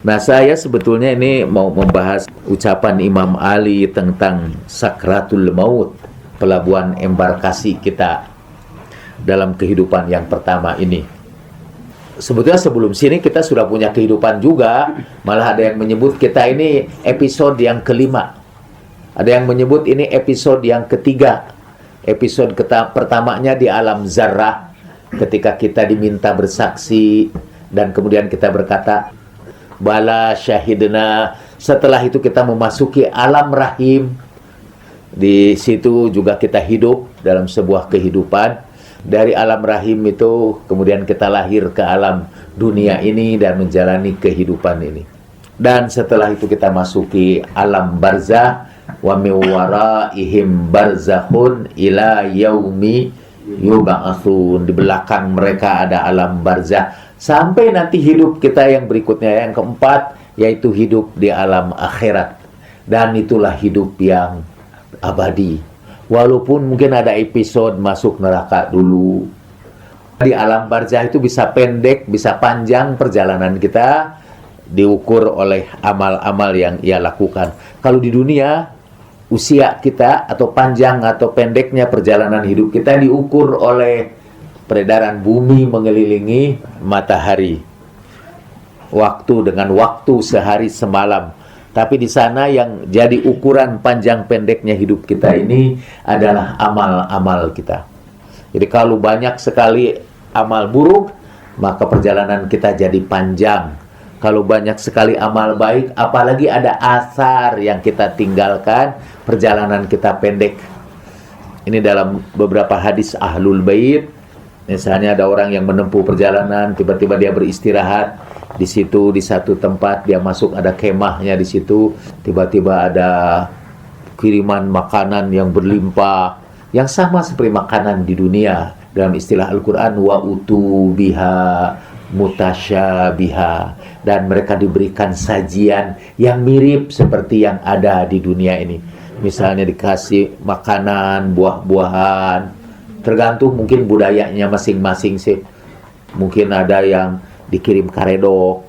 Nah, saya sebetulnya ini mau membahas ucapan Imam Ali tentang sakratul maut, pelabuhan embarkasi kita dalam kehidupan yang pertama ini. Sebetulnya sebelum sini kita sudah punya kehidupan juga, malah ada yang menyebut kita ini episode yang kelima. Ada yang menyebut ini episode yang ketiga. Episode pertamanya di alam zarrah, ketika kita diminta bersaksi, dan kemudian kita berkata, Bala syahidna. Setelah itu kita memasuki alam rahim. Di situ juga kita hidup dalam sebuah kehidupan. Dari alam rahim itu kemudian kita lahir ke alam dunia ini dan menjalani kehidupan ini. Dan setelah itu kita masuki alam barzah. Wa min waraihim barzakhun ila yaumi yub'atsun. Di belakang mereka ada alam barzah. Sampai nanti hidup kita yang berikutnya, yang keempat, yaitu hidup di alam akhirat. Dan itulah hidup yang abadi. Walaupun mungkin ada episode masuk neraka dulu. Di alam barzah itu bisa pendek, bisa panjang perjalanan kita, diukur oleh amal-amal yang ia lakukan. Kalau di dunia, usia kita atau panjang atau pendeknya perjalanan hidup kita diukur oleh peredaran bumi mengelilingi matahari. Waktu dengan waktu sehari semalam. Tapi di sana yang jadi ukuran panjang pendeknya hidup kita ini adalah amal-amal kita. Jadi kalau banyak sekali amal buruk, maka perjalanan kita jadi panjang. Kalau banyak sekali amal baik, apalagi ada asar yang kita tinggalkan, perjalanan kita pendek. Ini dalam beberapa hadis Ahlul Bait. Misalnya ada orang yang menempuh perjalanan, tiba-tiba dia beristirahat di situ, di satu tempat, dia masuk, ada kemahnya di situ, tiba-tiba ada kiriman makanan yang berlimpah, yang sama seperti makanan di dunia. Dalam istilah Al-Quran, wa utu biha mutasyabiha, dan mereka diberikan sajian yang mirip seperti yang ada di dunia ini. Misalnya dikasih makanan, buah-buahan, tergantung mungkin budayanya masing-masing sih. Mungkin ada yang dikirim karedok,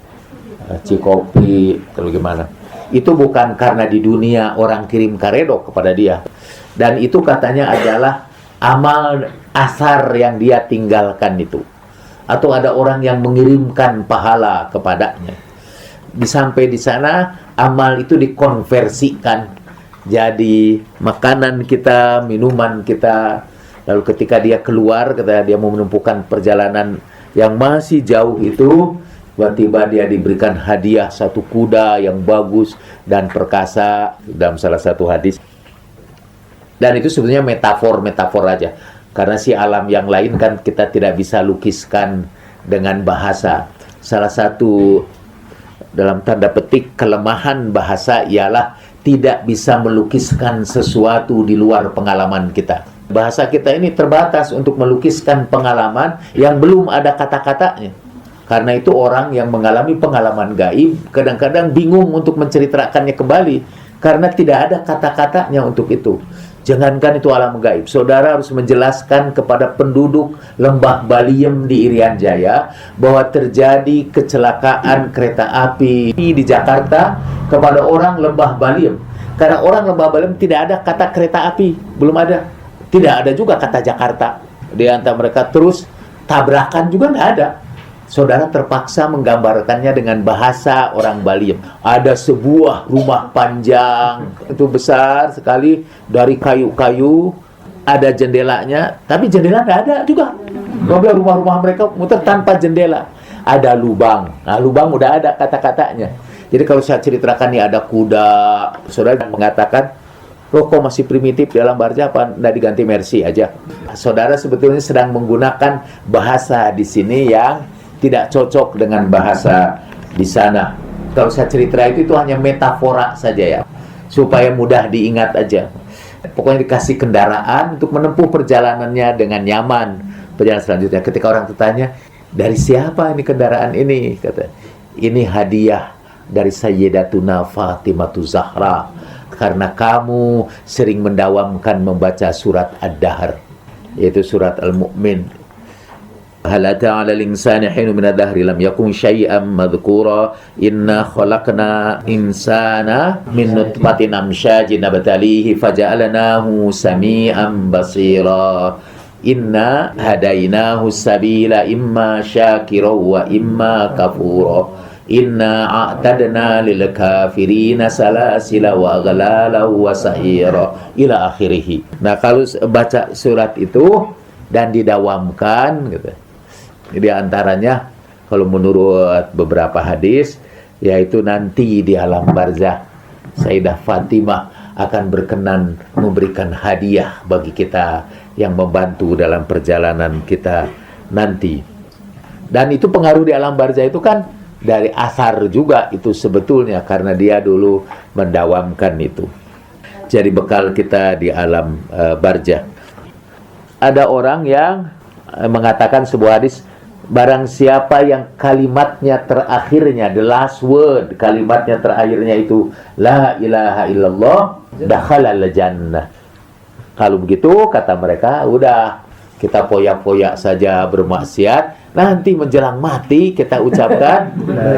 cikopi, atau gimana. Itu bukan karena di dunia orang kirim karedok kepada dia. Dan itu katanya adalah amal asar yang dia tinggalkan itu. Atau ada orang yang mengirimkan pahala kepadanya. Sampai di sana, amal itu dikonversikan jadi makanan kita, minuman kita. Lalu ketika dia keluar, ketika dia mau menempuhkan perjalanan yang masih jauh itu, tiba-tiba dia diberikan hadiah satu kuda yang bagus dan perkasa dalam salah satu hadis. Dan itu sebenarnya metafor aja. Karena si alam yang lain kan kita tidak bisa lukiskan dengan bahasa. Salah satu dalam tanda petik kelemahan bahasa ialah tidak bisa melukiskan sesuatu di luar pengalaman kita. Bahasa kita ini terbatas untuk melukiskan pengalaman yang belum ada kata-katanya. Karena itu orang yang mengalami pengalaman gaib kadang-kadang bingung untuk menceritakannya kembali, karena tidak ada kata-katanya untuk itu. Jangankan itu alam gaib, saudara harus menjelaskan kepada penduduk Lembah Baliem di Irian Jaya bahwa terjadi kecelakaan kereta api di Jakarta kepada orang Lembah Baliem. Karena orang Lembah Baliem tidak ada kata kereta api, belum ada. Tidak ada juga kata Jakarta. Di antara mereka terus tabrakan juga nggak ada. Saudara terpaksa menggambarkannya dengan bahasa orang Baliem. Ada sebuah rumah panjang, itu besar sekali, dari kayu-kayu, ada jendelanya, tapi jendela nggak ada juga. Rumah-rumah mereka muter tanpa jendela. Ada lubang. Nah, lubang udah ada kata-katanya. Jadi kalau saya ceritakan nih ada kuda, saudara mengatakan, loh kok masih primitif dalam barzah, apa nggak diganti Mercy aja? Saudara sebetulnya sedang menggunakan bahasa di sini yang tidak cocok dengan bahasa di sana. Kalau saya cerita itu hanya metafora saja ya, supaya mudah diingat aja. Pokoknya dikasih kendaraan untuk menempuh perjalanannya dengan nyaman. Perjalanan selanjutnya, ketika orang bertanya, dari siapa ini kendaraan ini? Kata, ini hadiah dari Sayyidatuna Fatimatu Zahra. Karena kamu sering mendawamkan membaca surat Ad-Dahr, yaitu surat Al-Mu'min. Hal ata 'alal insani hinun minadh dhahri lam yakun syai'an madhkura inna khalaqna insana min nutfatin amsyajin nabtalihi faja'alnahu sami'an basira. Inna hadainahu sabila imma syakira wa imma kafura. Inna a'tadna lil kafirina salasila wa aghlala wa sa'ira ila akhirih. Nah, kalau baca surat itu dan didawamkan gitu. Di antaranya kalau menurut beberapa hadis yaitu nanti di alam barzah Sayyidah Fatimah akan berkenan memberikan hadiah bagi kita yang membantu dalam perjalanan kita nanti. Dan itu pengaruh di alam barzah itu kan dari asar juga itu sebetulnya, karena dia dulu mendawamkan itu. Jadi bekal kita di alam barzah. Ada orang yang mengatakan sebuah hadis, barang siapa yang kalimatnya terakhirnya, the last word, kalimatnya terakhirnya itu la ilaha illallah, dakhalal jannah. Kalau begitu kata mereka, udah kita poyak-poyak saja bermaksiat, nanti menjelang mati kita ucapkan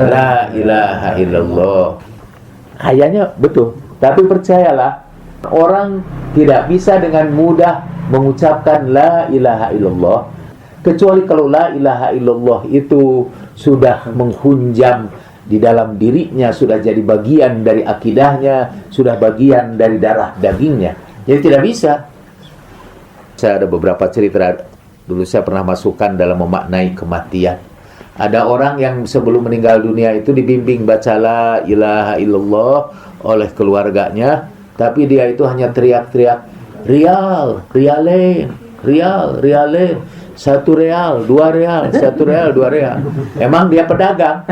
la ilaha illallah. Kayaknya betul, tapi percayalah, orang tidak bisa dengan mudah mengucapkan la ilaha illallah kecuali kalau la ilaha illallah itu sudah menghunjam di dalam dirinya, sudah jadi bagian dari akidahnya, sudah bagian dari darah dagingnya. Jadi tidak bisa. Saya ada beberapa cerita, dulu saya pernah masukkan dalam memaknai kematian. Ada orang yang sebelum meninggal dunia itu dibimbing baca la ilaha illallah oleh keluarganya, tapi dia itu hanya teriak-teriak rial, rialen, rial, rialen, 1 real, 2 real, 1 real, 2 real. Emang dia pedagang.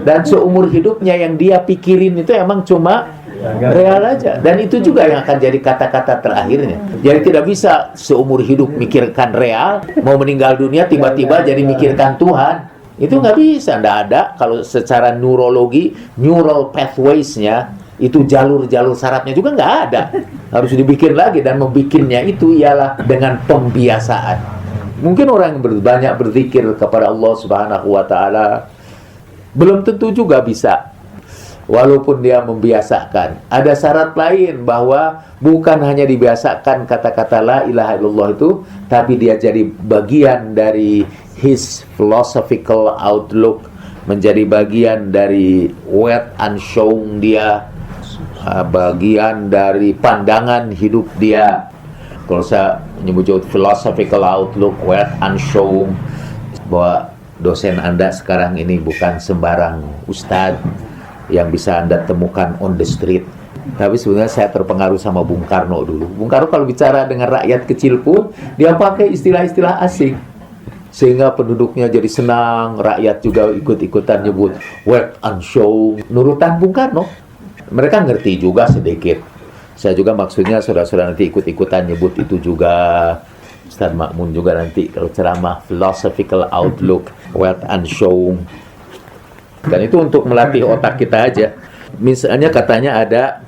Dan seumur hidupnya yang dia pikirin itu emang cuma real aja. Dan itu juga yang akan jadi kata-kata terakhirnya. Jadi tidak bisa seumur hidup mikirkan real, mau meninggal dunia tiba-tiba jadi mikirkan Tuhan. Itu nggak bisa, nggak ada. Kalau secara neurologi, neural pathways-nya, itu jalur-jalur sarafnya juga nggak ada. Harus dibikin lagi, dan membikinnya itu ialah dengan pembiasaan. Mungkin orang yang banyak berzikir kepada Allah Subhanahu wa Ta'ala belum tentu juga bisa, walaupun dia membiasakan. Ada syarat lain, bahwa bukan hanya dibiasakan kata-kata la ilaha illallah itu, tapi dia jadi bagian dari his philosophical outlook, menjadi bagian dari wet and shown dia, bagian dari pandangan hidup dia. Kalau saya menyebut philosophical outlook, wet and shown, bahwa dosen Anda sekarang ini bukan sembarang ustadz yang bisa Anda temukan on the street. Tapi sebenarnya saya terpengaruh sama Bung Karno dulu. Bung Karno kalau bicara dengan rakyat kecil pun, dia pakai istilah-istilah asing, sehingga penduduknya jadi senang, rakyat juga ikut-ikutan nyebut wet and shown, nurutan Bung Karno. Mereka ngerti juga sedikit. Saya juga maksudnya saudara-saudara nanti ikut-ikutan nyebut itu juga. Ustaz Makmun juga nanti kalau ceramah philosophical outlook, wealth and show. Dan itu untuk melatih otak kita aja. Misalnya katanya ada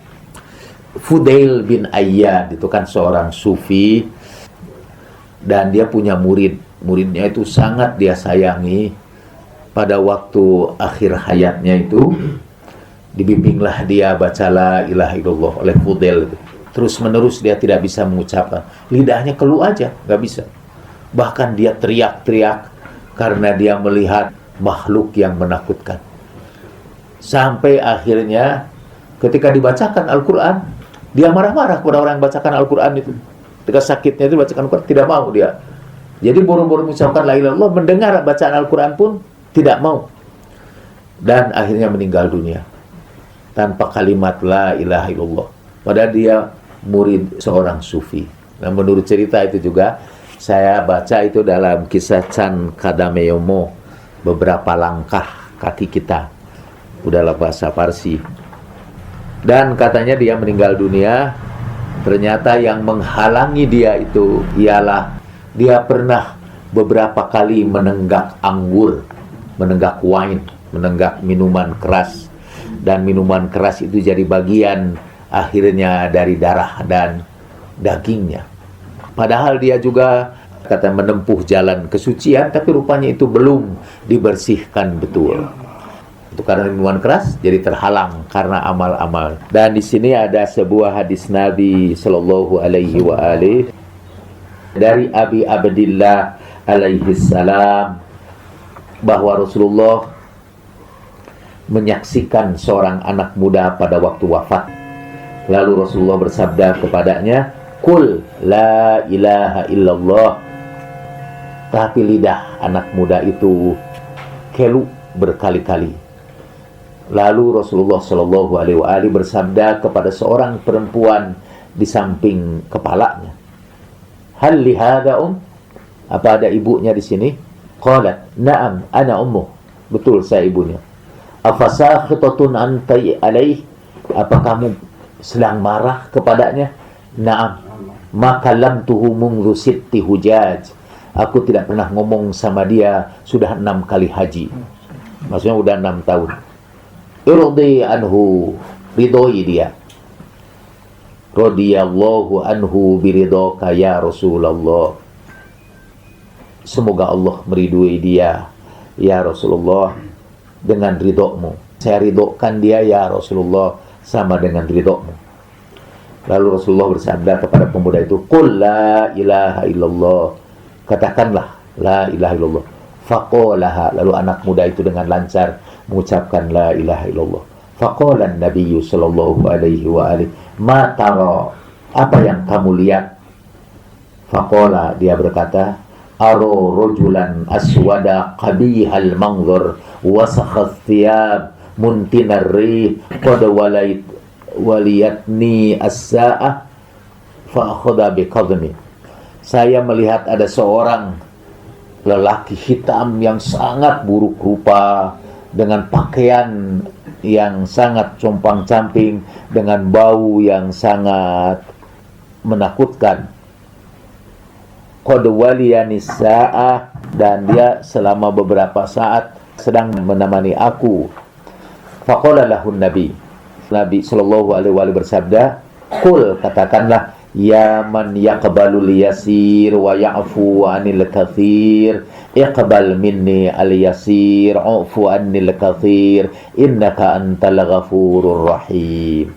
Fudail bin Ayyad, itu kan seorang sufi, dan dia punya murid. Muridnya itu sangat dia sayangi. Pada waktu akhir hayatnya itu dibimbinglah dia baca la ilaha illallah oleh Fudail. Terus menerus dia tidak bisa mengucapkan, lidahnya keluh aja, nggak bisa. Bahkan dia teriak-teriak karena dia melihat makhluk yang menakutkan. Sampai akhirnya ketika dibacakan Al-Quran, dia marah-marah kepada orang yang bacakan Al-Quran itu. Ketika sakitnya itu bacakan Al-Quran, tidak mau dia. Jadi buru-buru mengucapkan la ilaha illallah, mendengar bacaan Al-Quran pun tidak mau. Dan akhirnya meninggal dunia tanpa kalimat la ilaha illallah. Padahal dia murid seorang sufi. Nah, menurut cerita itu juga saya baca itu dalam kisah Chan Kadameyomo, beberapa langkah kaki kita, dalam bahasa Parsi. Dan katanya dia meninggal dunia, ternyata yang menghalangi dia itu ialah dia pernah beberapa kali menenggak anggur, menenggak wine, menenggak minuman keras. Dan minuman keras itu jadi bagian akhirnya dari darah dan dagingnya. Padahal dia juga kata menempuh jalan kesucian, tapi rupanya itu belum dibersihkan betul. Itu karena minuman keras jadi terhalang karena amal-amal. Dan di sini ada sebuah hadis Nabi Sallallahu Alaihi wa alihi dari Abi Abdillah alaihi salam, bahwa Rasulullah menyaksikan seorang anak muda pada waktu wafat. Lalu Rasulullah bersabda kepadanya, "Qul la ilaha illallah." Tapi lidah anak muda itu kelu berkali-kali. Lalu Rasulullah Shallallahu Alaihi Wasallam bersabda kepada seorang perempuan di samping kepalanya, "Hal lihada Apa ada ibunya di sini?" Qalat, "Na'am, ana ummuh." Betul, saya ibunya. "Afasakhitatun antai alaih?" Apa kamu sedang marah kepadanya? "Na'am, maka lam tuhu mungzu sitti hujaj." Aku tidak pernah ngomong sama dia sudah 6 kali haji. Maksudnya udah 6 tahun. Irdi anhu, ridhoi dia. Radiyallahu anhu biridhaka ya Rasulullah. Semoga Allah meridhoi dia ya Rasulullah dengan ridhomu. Saya ridhokan dia ya Rasulullah sama dengan ridhomu. Lalu Rasulullah bersabda kepada pemuda itu, "Qul la ilaha illallah." Katakanlah la ilaha illallah. Faqalaha. Lalu anak muda itu dengan lancar mengucapkan la ilaha illallah. Faqala an-nabiy sallallahu alaihi wa alihi, "Ma tara?" Apa yang kamu lihat? Faqala, dia berkata, "Aro rajulan aswada qabihal manzar wasakhat thiyab muntinar rih qad waliyatni as-sa'ah fa akhadha biqadmi." Saya melihat ada seorang lelaki hitam yang sangat buruk rupa, dengan pakaian yang sangat compang-camping, dengan bau yang sangat menakutkan. Qad waliyani sa'ah, dan dia selama beberapa saat sedang menemani aku. Faqala lahun Nabi sallallahu alaihi wasallam bersabda, "Qul," katakanlah, "Ya man yaqbalul yasir wa ya'fu 'anil katsir, iqbal minni al yasir, 'afu 'anil katsir, innaka antal ghafurur rahim."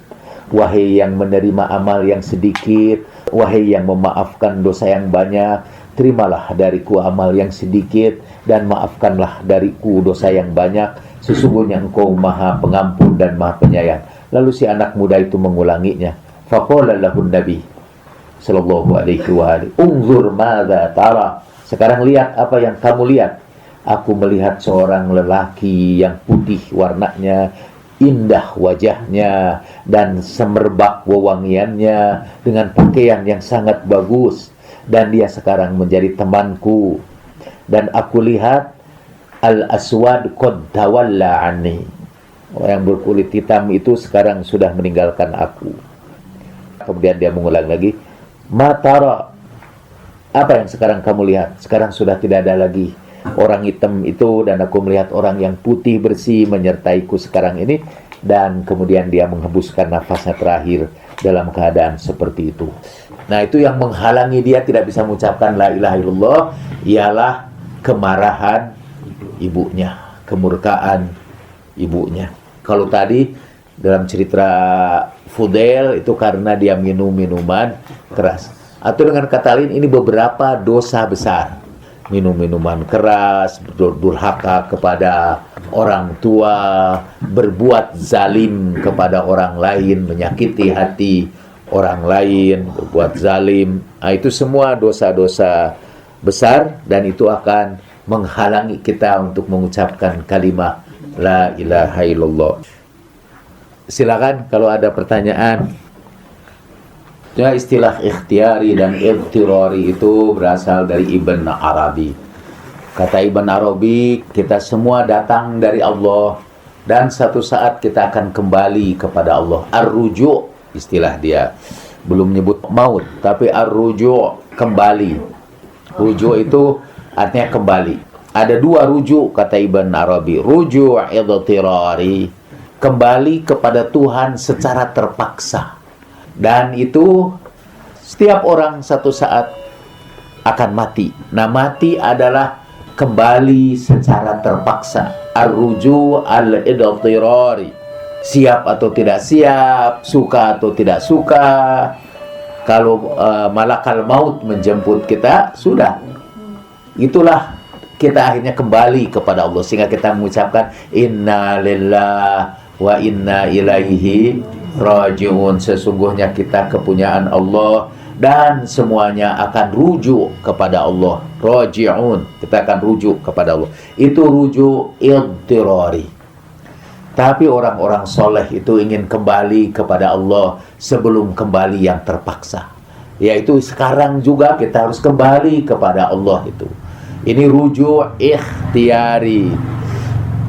Wahai yang menerima amal yang sedikit, wahai yang memaafkan dosa yang banyak, terimalah dariku amal yang sedikit dan maafkanlah dariku dosa yang banyak. Sesungguhnya engkau maha pengampun dan maha penyayang. Lalu si anak muda itu mengulanginya. Faqala lahun Nabi sallallahu alaihi wa alihi, "Unzur madza tara." Sekarang lihat apa yang kamu lihat. Aku melihat seorang lelaki yang putih warnanya, indah wajahnya, dan semerbak wewangiannya, dengan pakaian yang sangat bagus, dan dia sekarang menjadi temanku. Dan aku lihat al-aswad qad tawalla anni. Orang yang berkulit hitam itu sekarang sudah meninggalkan aku. Kemudian dia mengulang lagi, "Matara." Apa yang sekarang kamu lihat? Sekarang sudah tidak ada lagi orang hitam itu, dan aku melihat orang yang putih bersih menyertaiku sekarang ini. Dan kemudian dia menghembuskan nafasnya terakhir dalam keadaan seperti itu. Nah, itu yang menghalangi dia tidak bisa mengucapkan la ilaha illallah ialah kemarahan ibunya, kemurkaan ibunya. Kalau tadi dalam cerita Fudail itu karena dia minum minuman keras. Atau dengan kata lain, ini beberapa dosa besar. Minum minuman keras, durhaka kepada orang tua, berbuat zalim kepada orang lain, menyakiti hati orang lain, berbuat zalim. Nah, itu semua dosa-dosa besar, dan itu akan menghalangi kita untuk mengucapkan kalimat la ilaha illallah. Silakan kalau ada pertanyaan. Ya, istilah ikhtiari dan idtirari itu berasal dari Ibn Arabi. Kata Ibn Arabi, kita semua datang dari Allah dan satu saat kita akan kembali kepada Allah. Ar-ruju' istilah dia. Belum menyebut maut, tapi ar-ruju' kembali. Ruju' itu artinya kembali. Ada dua rujuk kata Ibn Arabi. Ruju' idtirari, kembali kepada Tuhan secara terpaksa. Dan itu setiap orang satu saat akan mati. Nah, mati adalah kembali secara terpaksa. Ar-ruju al-idtirari. Siap atau tidak siap, suka atau tidak suka. Kalau malakal maut menjemput kita, sudah. Itulah kita akhirnya kembali kepada Allah. Sehingga kita mengucapkan inna lillah wa inna ilaihi raji'un. Sesungguhnya kita kepunyaan Allah dan semuanya akan rujuk kepada Allah. Raji'un, kita akan rujuk kepada Allah. Itu rujuk idtirari. Tapi orang-orang soleh itu ingin kembali kepada Allah sebelum kembali yang terpaksa. Yaitu sekarang juga kita harus kembali kepada Allah itu. Ini rujuk ikhtiari.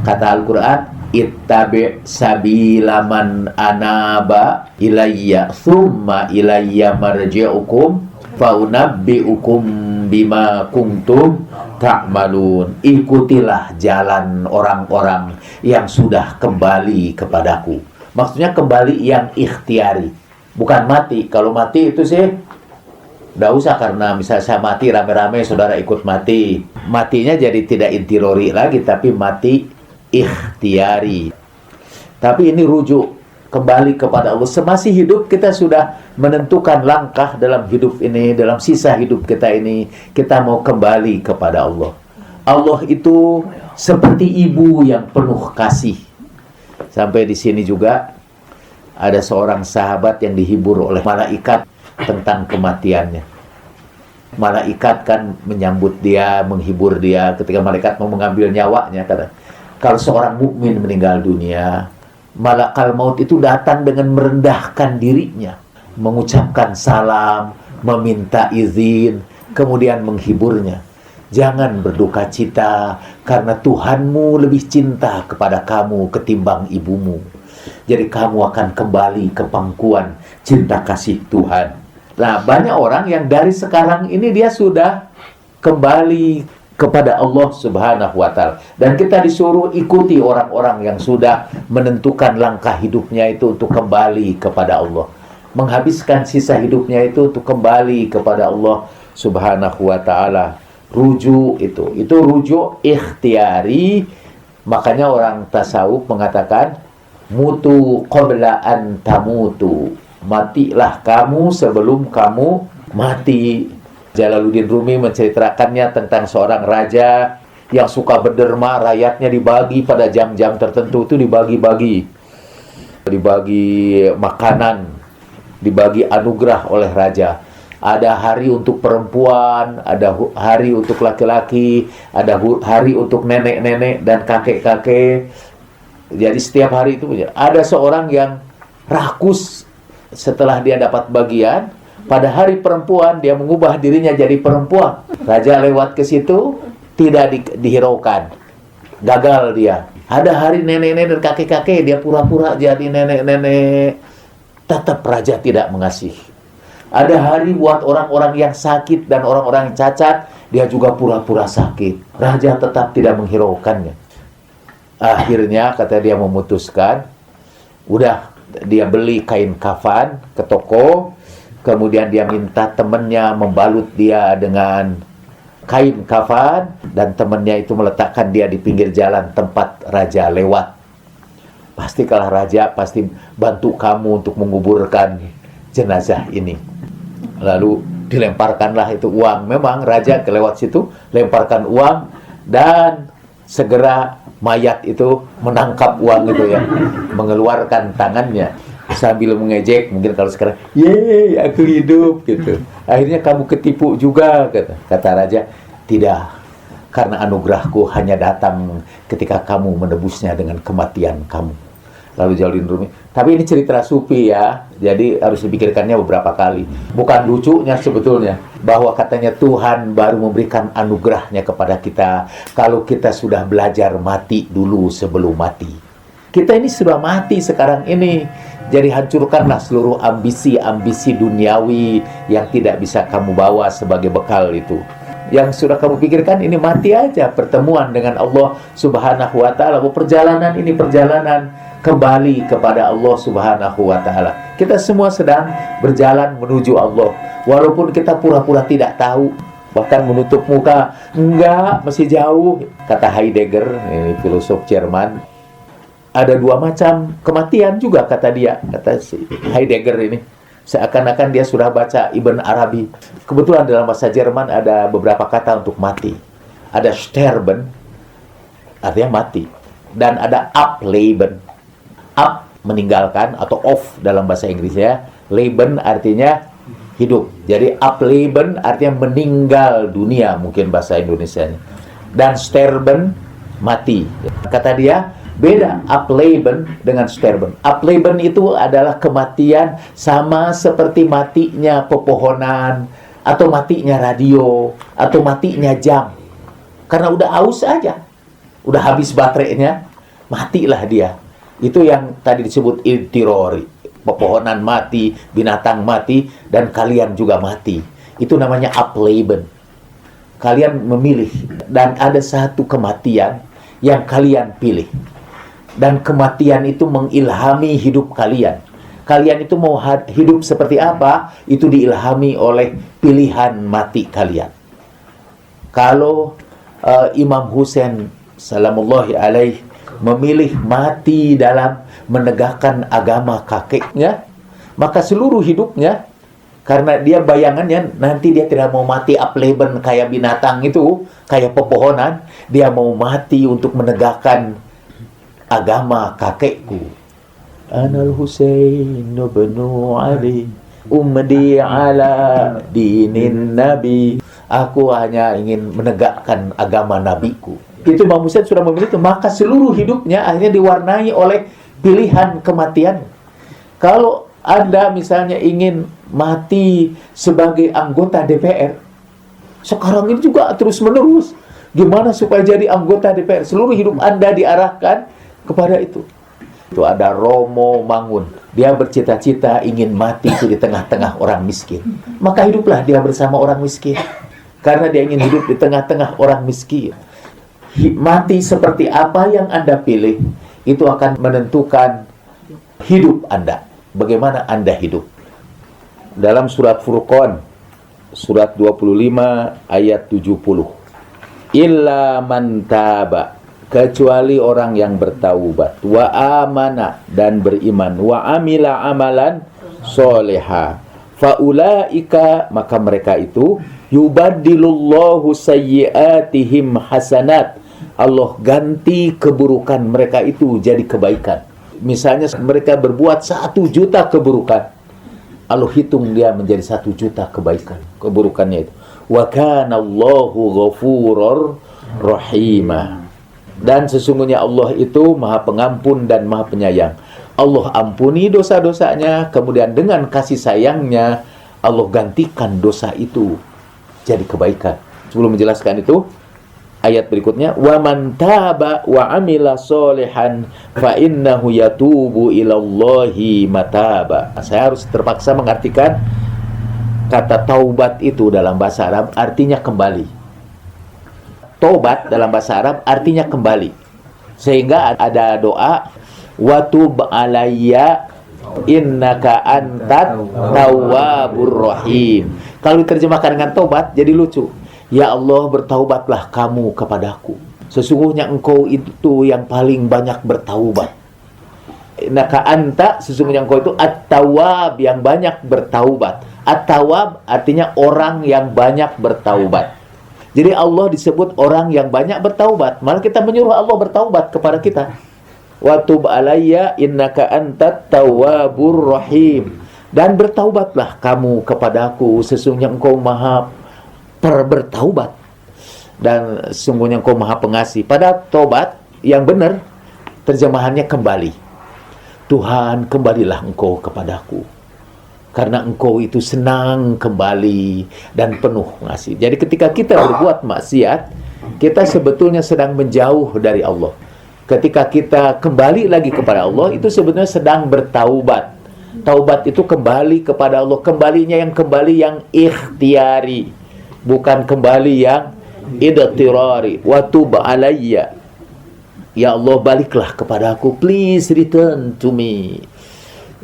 Kata Al-Quran, ittabi' sabila man anaba ilayya thumma ilayya marji'ukum faunabbi'ukum bima kuntum ta'malun. Ikutilah jalan orang-orang yang sudah kembali kepadaku. Maksudnya kembali yang ikhtiari, bukan mati. Kalau mati itu sih nggak usah, karena misalnya saya mati rame-rame, saudara ikut mati. Matinya jadi tidak intirori lagi, tapi mati ikhtiari. Tapi ini rujuk kembali kepada Allah. Semasih hidup kita sudah menentukan langkah dalam hidup ini, dalam sisa hidup kita ini, kita mau kembali kepada Allah. Allah itu seperti ibu yang penuh kasih. Sampai di sini juga ada seorang sahabat yang dihibur oleh malaikat tentang kematiannya. Malaikat kan menyambut dia, menghibur dia ketika malaikat mau mengambil nyawanya. Kata, kalau seorang mukmin meninggal dunia, malakal maut itu datang dengan merendahkan dirinya, mengucapkan salam, meminta izin, kemudian menghiburnya. Jangan berduka cita, karena Tuhanmu lebih cinta kepada kamu ketimbang ibumu. Jadi kamu akan kembali ke pangkuan cinta kasih Tuhan. Nah, banyak orang yang dari sekarang ini dia sudah kembali kepada Allah Subhanahu wa Ta'ala. Dan kita disuruh ikuti orang-orang yang sudah menentukan langkah hidupnya itu untuk kembali kepada Allah. Menghabiskan sisa hidupnya itu untuk kembali kepada Allah Subhanahu wa Ta'ala. Rujuk itu rujuk ikhtiari. Makanya orang tasawuf mengatakan mutu qabla an tamutu. Matilah kamu sebelum kamu mati. Jalaluddin Rumi menceritakannya tentang seorang raja yang suka berderma, rakyatnya dibagi pada jam-jam tertentu, itu dibagi makanan, dibagi anugerah oleh raja. Ada hari untuk perempuan, ada hari untuk laki-laki, ada hari untuk nenek-nenek dan kakek-kakek. Jadi setiap hari itu ada seorang yang rakus setelah dia dapat bagian. Pada hari perempuan, dia mengubah dirinya jadi perempuan. Raja lewat ke situ, tidak dihiraukan. Gagal dia. Ada hari nenek-nenek dan kakek-kakek, dia pura-pura jadi nenek-nenek. Tetap raja tidak mengasihi. Ada hari buat orang-orang yang sakit dan orang-orang yang cacat, dia juga pura-pura sakit. Raja tetap tidak menghiraukannya. Akhirnya, kata dia memutuskan, udah dia beli kain kafan ke toko. Kemudian dia minta temannya membalut dia dengan kain kafan, dan temannya itu meletakkan dia di pinggir jalan tempat raja lewat. Pasti kalau raja pasti bantu kamu untuk menguburkan jenazah ini. Lalu dilemparkanlah itu uang. Memang raja kelewat situ, lemparkan uang, dan segera mayat itu menangkap uang itu ya, mengeluarkan tangannya sambil mengejek, mungkin kalau sekarang, yeay, aku hidup, gitu. Akhirnya kamu ketipu juga, kata raja. Tidak, karena anugerahku hanya datang ketika kamu menebusnya dengan kematian kamu. Lalu Jalaluddin Rumi, tapi ini cerita sufi ya, jadi harus dipikirkannya beberapa kali. Bukan lucunya sebetulnya, bahwa katanya Tuhan baru memberikan anugerahnya kepada kita kalau kita sudah belajar mati dulu sebelum mati. Kita ini sudah mati sekarang ini. Jadi hancurkanlah seluruh ambisi-ambisi duniawi yang tidak bisa kamu bawa sebagai bekal itu. Yang sudah kamu pikirkan ini mati aja, pertemuan dengan Allah Subhanahu wa Ta'ala. Perjalanan ini perjalanan kembali kepada Allah Subhanahu wa Ta'ala. Kita semua sedang berjalan menuju Allah. Walaupun kita pura-pura tidak tahu, bahkan menutup muka. Enggak, masih jauh. Kata Heidegger, ini filosof Jerman, ada dua macam kematian juga, kata dia. Kata si Heidegger ini, seakan-akan dia sudah baca Ibn Arabi. Kebetulan dalam bahasa Jerman ada beberapa kata untuk mati. Ada sterben, artinya mati. Dan ada ableben. Ab, meninggalkan, atau off dalam bahasa Inggris ya. Leben artinya hidup. Jadi ableben artinya meninggal dunia, mungkin bahasa Indonesianya. Dan sterben, mati. Kata dia, beda ableben dengan sterben. Ableben itu adalah kematian sama seperti matinya pepohonan, atau matinya radio, atau matinya jam. Karena udah aus aja, udah habis baterainya, matilah dia. Itu yang tadi disebut iltirori. Pepohonan mati, binatang mati, dan kalian juga mati. Itu namanya ableben. Kalian memilih, dan ada satu kematian yang kalian pilih. Dan kematian itu mengilhami hidup kalian. Kalian itu mau hidup seperti apa, itu diilhami oleh pilihan mati kalian. Kalau Imam Husain salamullahi alaih memilih mati dalam menegakkan agama kakeknya, maka seluruh hidupnya, karena dia bayangannya nanti dia tidak mau mati ableben kayak binatang itu, kayak pepohonan, dia mau mati untuk menegakkan agama kakekku. Anal Husain bin Ali umdi ala dinin nabi. Aku hanya ingin menegakkan agama nabiku. Itu Imam Husain sudah memilih itu, maka seluruh hidupnya akhirnya diwarnai oleh pilihan kematian. Kalau Anda misalnya ingin mati sebagai anggota DPR, sekarang ini juga terus-menerus, gimana supaya jadi anggota DPR? Seluruh hidup Anda diarahkan kepada itu. Itu ada Romo Mangun, dia bercita-cita ingin mati itu di tengah-tengah orang miskin. Maka hiduplah dia bersama orang miskin, karena dia ingin hidup di tengah-tengah orang miskin. Mati seperti apa yang Anda pilih, itu akan menentukan hidup Anda. Bagaimana Anda hidup. Dalam surat Furqan, surat 25 ayat 70. Illa man taba, kecuali orang yang bertaubat, wa amana, dan beriman, wa amila amalan soleha, faulaika, maka mereka itu, yubaddilullahu sayyiatihim hasanat, Allah ganti keburukan mereka itu jadi kebaikan. Misalnya mereka berbuat 1 juta keburukan, Allah hitung dia menjadi 1 juta kebaikan, keburukannya itu. Wa kana Allahu ghafurur rahimah. Dan sesungguhnya Allah itu Maha Pengampun dan Maha Penyayang. Allah ampuni dosa-dosanya, kemudian dengan kasih sayangnya Allah gantikan dosa itu jadi kebaikan. Sebelum menjelaskan itu, ayat berikutnya, wa man taba wa amila solihan fa innahu yatubu ilallahi mataba. Saya harus terpaksa mengartikan kata taubat itu dalam bahasa Arab artinya kembali. Taubat dalam bahasa Arab artinya kembali. Sehingga ada doa, wa tub alayya innaka antat tawwabur rahim. Kalau diterjemahkan dengan taubat jadi lucu. Ya Allah, bertaubatlah kamu kepadaku. Sesungguhnya engkau itu yang paling banyak bertaubat. Innaka anta, sesungguhnya engkau itu at-tawwab, yang banyak bertaubat. At-tawwab artinya orang yang banyak bertaubat. Jadi Allah disebut orang yang banyak bertaubat. Malah kita menyuruh Allah bertaubat kepada kita. Wa tub alayya innaka antat tawwabur rahim. Dan bertaubatlah kamu kepadaku, sesungguhnya engkau maha bertaubat, dan sesungguhnya engkau maha pengasih. Pada taubat yang benar terjemahannya kembali. Tuhan, kembalilah engkau kepadaku, karena engkau itu senang kembali dan penuh ngasih. Jadi ketika kita berbuat maksiat, kita sebetulnya sedang menjauh dari Allah. Ketika kita kembali lagi kepada Allah, itu sebenarnya sedang bertaubat. Taubat itu kembali kepada Allah. Kembalinya yang kembali yang ikhtiari, bukan kembali yang idtirari. Wa tub alayya, ya Allah, baliklah kepadaku, please return to me.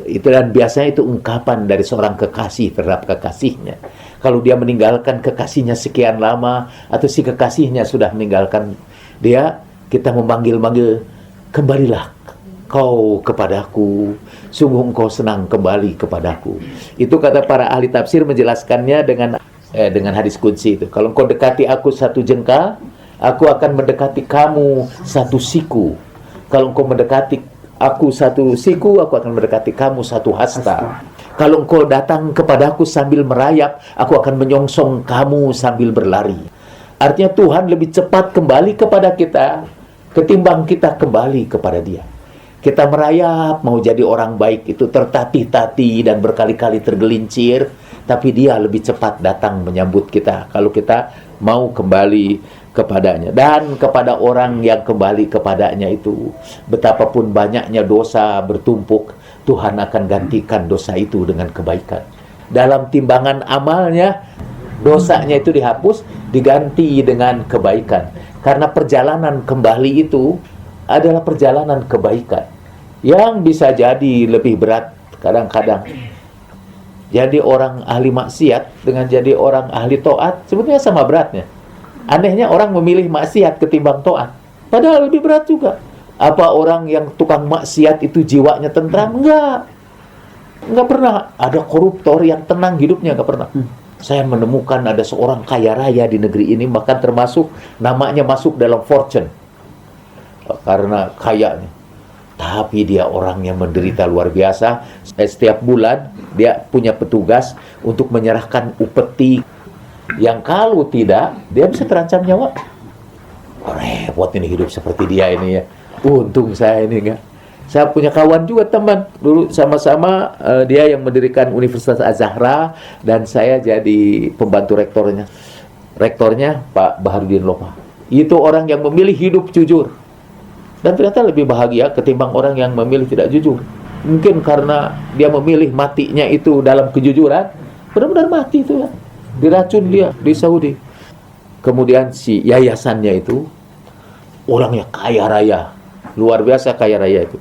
Itu, dan biasanya itu ungkapan dari seorang kekasih terhadap kekasihnya. Kalau dia meninggalkan kekasihnya sekian lama, atau si kekasihnya sudah meninggalkan dia, kita memanggil-manggil, kembalilah kau kepadaku, sungguh engkau senang kembali kepadaku. Itu kata para ahli tafsir menjelaskannya dengan hadis qudsi itu. Kalau engkau dekati aku satu jengkal, aku akan mendekati kamu satu siku. Kalau engkau mendekati aku satu siku, aku akan mendekati kamu satu hasta. Kalau engkau datang kepadaku sambil merayap, aku akan menyongsong kamu sambil berlari. Artinya Tuhan lebih cepat kembali kepada kita ketimbang kita kembali kepada Dia. Kita merayap mau jadi orang baik itu tertatih-tatih dan berkali-kali tergelincir, tapi Dia lebih cepat datang menyambut kita kalau kita mau kembali kepadanya. Dan kepada orang yang kembali kepadanya itu, betapapun banyaknya dosa bertumpuk, Tuhan akan gantikan dosa itu dengan kebaikan. Dalam timbangan amalnya, dosanya itu dihapus, diganti dengan kebaikan. Karena perjalanan kembali itu adalah perjalanan kebaikan yang bisa jadi lebih berat kadang-kadang. Jadi orang ahli maksiat dengan jadi orang ahli taat sebetulnya sama beratnya. Anehnya orang memilih maksiat ketimbang taat, padahal lebih berat juga. Apa orang yang tukang maksiat itu jiwanya tentram? Enggak pernah. Ada koruptor yang tenang hidupnya, enggak pernah. Saya menemukan ada seorang kaya raya di negeri ini, bahkan termasuk namanya masuk dalam Fortune karena kayanya. Tapi dia orang yang menderita luar biasa. Setiap bulan dia punya petugas untuk menyerahkan upeti yang kalau tidak dia bisa terancam nyawa. Repot ini hidup seperti dia ini ya. Untung saya ini enggak. Saya punya kawan juga teman, dulu sama-sama dia yang mendirikan Universitas Az-Zahra dan saya jadi pembantu rektornya. Rektornya Pak Baharudin Lopa. Itu orang yang memilih hidup jujur. Dan ternyata lebih bahagia ketimbang orang yang memilih tidak jujur. Mungkin karena dia memilih matinya itu dalam kejujuran, benar-benar mati itu ya. Diracun dia di Saudi. Kemudian si yayasannya itu orangnya kaya raya, luar biasa kaya raya itu.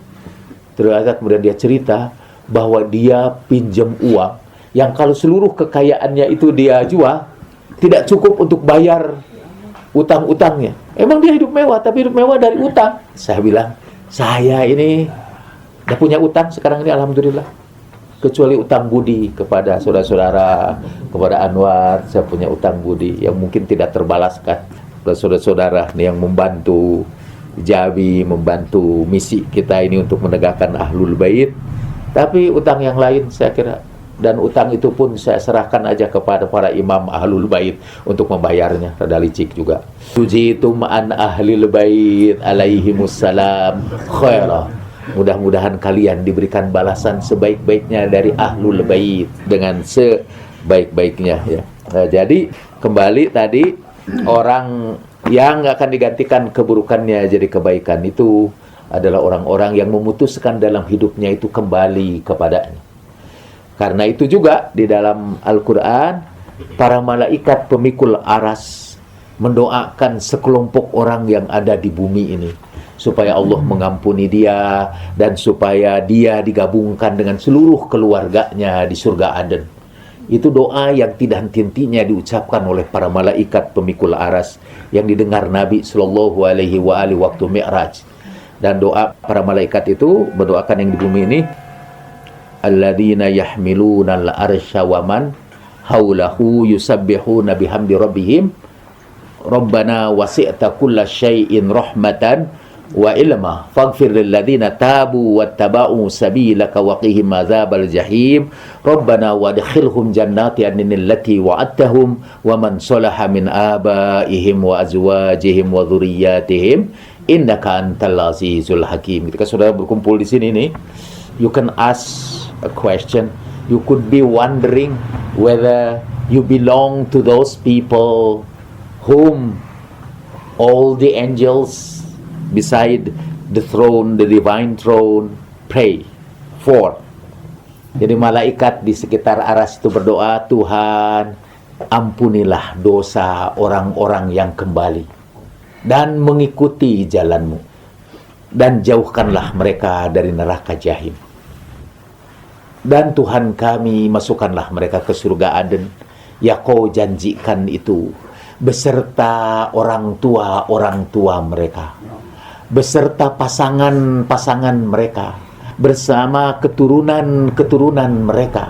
Ternyata kemudian dia cerita bahwa dia pinjam uang yang kalau seluruh kekayaannya itu dia jual, tidak cukup untuk bayar utang-utangnya. Emang dia hidup mewah, tapi hidup mewah dari utang. Saya bilang, saya ini udah punya utang sekarang ini alhamdulillah. Kecuali utang budi kepada saudara-saudara, kepada Anwar, saya punya utang budi yang mungkin tidak terbalaskan. Saudara-saudara yang membantu Jabi, membantu misi kita ini untuk menegakkan Ahlul Bait. Tapi utang yang lain saya kira, dan utang itu pun saya serahkan aja kepada para imam Ahlul Bait untuk membayarnya. Rada licik juga. Tujitum an Ahlul Bait alaihimussalam khairah. Mudah-mudahan kalian diberikan balasan sebaik-baiknya dari Ahlul Bait dengan sebaik-baiknya ya. Nah, jadi kembali tadi, orang yang akan digantikan keburukannya jadi kebaikan itu adalah orang-orang yang memutuskan dalam hidupnya itu kembali kepadanya. Karena itu juga di dalam Al-Quran, para malaikat pemikul aras mendoakan sekelompok orang yang ada di bumi ini supaya Allah mengampuni dia dan supaya dia digabungkan dengan seluruh keluarganya di surga Aden. Itu doa yang tidak henti-hentinya diucapkan oleh para malaikat pemikul aras yang didengar Nabi Sallallahu Alaihi Wasallam waktu Mi'raj. Dan doa para malaikat itu mendoakan yang di bumi ini, alladzina yahmiluna al-arsya wa man haulahu yusabbihuna bihamdi rabbihim rabbana wasi'ta kulla syai'in rahmatan wa ilma faghfir lil ladzina tabu wattaba'u sabilaka wa qihim adzabal jahim rabbana wadkhilhum jannati adnin allati wa'adtahum wa man salaha min abaihim wa azwajihim wa dhurriyyatihim innaka antal azizul hakim. Ketika saudara berkumpul di sini nih, you can ask a question. You could be wondering whether you belong to those people whom all the angels beside the throne, the divine throne, pray for. Jadi malaikat di sekitar aras itu berdoa, Tuhan, ampunilah dosa orang-orang yang kembali dan mengikuti jalanmu, dan jauhkanlah mereka dari neraka jahim. Dan Tuhan kami, masukkanlah mereka ke surga Aden ya kau janjikan itu beserta orang tua mereka, beserta pasangan-pasangan mereka, bersama keturunan-keturunan mereka.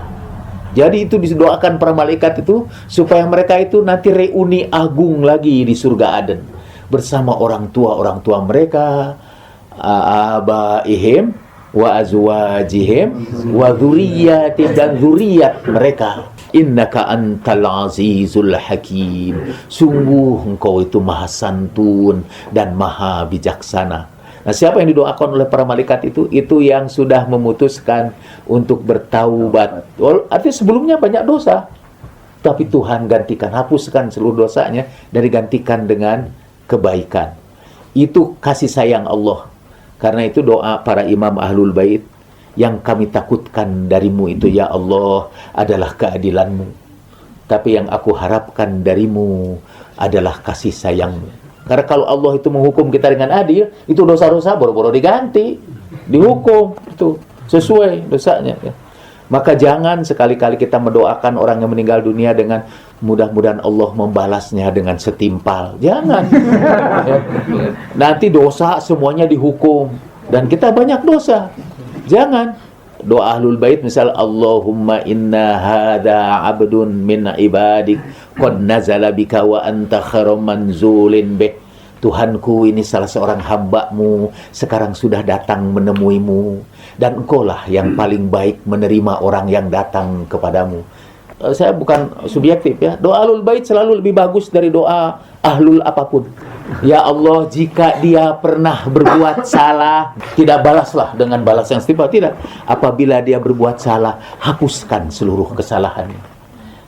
Jadi itu didoakan para malaikat itu supaya mereka itu nanti reuni agung lagi di surga Aden bersama orang tua mereka, abaihim wa azwajihim wa dzurriyyatihim, dan zuriat mereka. Innaka antal azizul hakim, sungguh engkau itu maha santun dan maha bijaksana. Nah, siapa yang didoakan oleh para malaikat itu? Itu yang sudah memutuskan untuk bertaubat. Artinya sebelumnya banyak dosa, tapi Tuhan gantikan, hapuskan seluruh dosanya dan digantikan dengan kebaikan. Itu kasih sayang Allah. Karena itu doa para imam ahlul bait, yang kami takutkan darimu itu ya Allah adalah keadilanmu, tapi yang aku harapkan darimu adalah kasih sayangmu. Karena kalau Allah itu menghukum kita dengan adil, itu dosa-dosa boro-boro diganti, dihukum itu sesuai dosanya ya. Maka jangan sekali-kali kita mendoakan orang yang meninggal dunia dengan mudah-mudahan Allah membalasnya dengan setimpal. Jangan. Ya. Nanti dosa semuanya dihukum dan kita banyak dosa. Jangan. Doa ahlul bait misal Allahumma inna hadha abdun min ibadik qad nazala bika wa anta khairum manzulin bih. Tuhanku, ini salah seorang hamba-Mu sekarang sudah datang menemuimu, dan Engkaulah yang paling baik menerima orang yang datang kepadamu. Saya bukan subjektif ya. Doa ahlul bait selalu lebih bagus dari doa ahlul apapun. Ya Allah, jika dia pernah berbuat salah, tidak balaslah dengan balas yang setimpal, tidak. Apabila dia berbuat salah, hapuskan seluruh kesalahannya.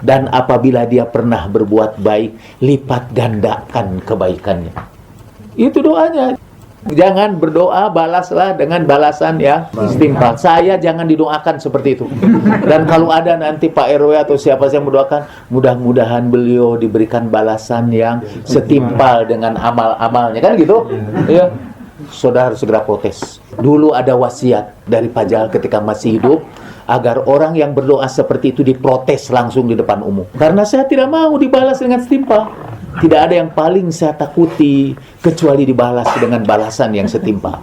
Dan apabila dia pernah berbuat baik, lipat gandakan kebaikannya. Itu doanya. Jangan berdoa balaslah dengan balasan yang setimpal. Saya jangan didoakan seperti itu. Dan kalau ada nanti Pak RW atau siapa yang mendoakan, mudah-mudahan beliau diberikan balasan yang setimpal dengan amal-amalnya, kan gitu? Ya. Saudara segera protes. Dulu ada wasiat dari Pak Jal ketika masih hidup, agar orang yang berdoa seperti itu diprotes langsung di depan umum. Karena saya tidak mau dibalas dengan setimpal. Tidak ada yang paling saya takuti kecuali dibalas dengan balasan yang setimpal.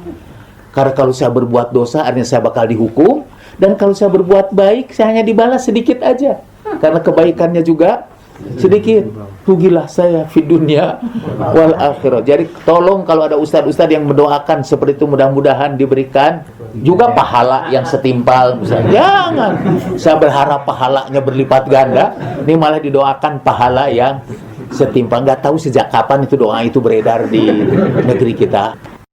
Karena kalau saya berbuat dosa, artinya saya bakal dihukum. Dan kalau saya berbuat baik, saya hanya dibalas sedikit aja. Karena kebaikannya juga sedikit. Rugilah saya di dunia wal akhirat. Jadi tolong kalau ada ustadz-ustadz yang mendoakan seperti itu, mudah-mudahan diberikan juga pahala yang setimpal misalnya. Jangan saya berharap pahalanya berlipat ganda, ini malah didoakan pahala yang setimpal. Nggak tahu sejak kapan itu doa itu beredar di negeri kita.